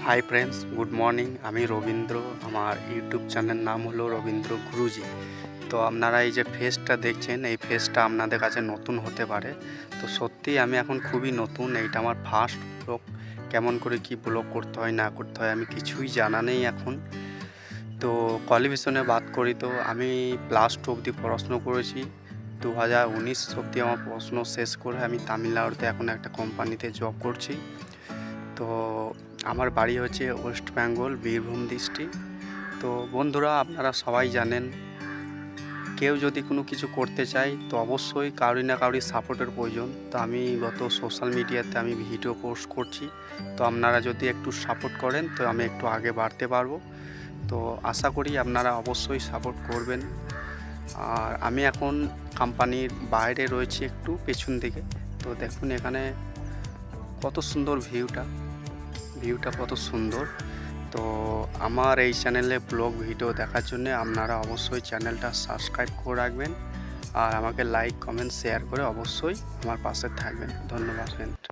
Hi friends, good morning. আমি রবীন্দ্র। আমার YouTube channel নাম হলো রবীন্দ্র গুরুজি। তো আপনারা এই যে ফেসটা দেখছেন, এই ফেসটা আপনাদের কাছে নতুন হতে পারে। তো সত্যিই আমি এখন খুবই নতুন। এইটা আমার ফার্স্ট ব্লগ। কেমন করে কি ব্লগ করতে হয় না করতে হয় আমি কিছুই জানা নেই এখন। তো কোয়ালিফিকেশনে বাদ করি তো আমি +2 অবধি পড়াশুনো করেছি। 2019 অবধি আমার পড়াশুনো শেষ করে আমি তামিলনাড়ুতে এখন একটা কোম্পানিতে জব করছি। তো আমার বাড়ি হচ্ছে ওয়েস্ট বেঙ্গল, বীরভূম ডিস্ট্রিক্ট। তো বন্ধুরা, আপনারা সবাই জানেন, কেউ যদি কোনো কিছু করতে চায় তো অবশ্যই কারোর না কারোর সাপোর্টের প্রয়োজন। তো আমি সোশ্যাল মিডিয়াতে আমি ভিডিও পোস্ট করছি। তো আপনারা যদি একটু সাপোর্ট করেন তো আমি একটু আগে বাড়তে পারবো। তো আশা করি আপনারা অবশ্যই সাপোর্ট করবেন। আর আমি এখন কোম্পানির বাইরে রয়েছি, একটু পেছন দিকে। তো দেখুন এখানে কত সুন্দর ভিউটা কত সুন্দর। তো আমার এই চ্যানেলে ব্লগ ভিডিও দেখার জন্য আপনারা অবশ্যই চ্যানেলটা সাবস্ক্রাইব করে রাখবেন, আর আমাকে লাইক কমেন্ট শেয়ার করে অবশ্যই আমার পাশে থাকবেন। ধন্যবাদ ফ্রেন্ড।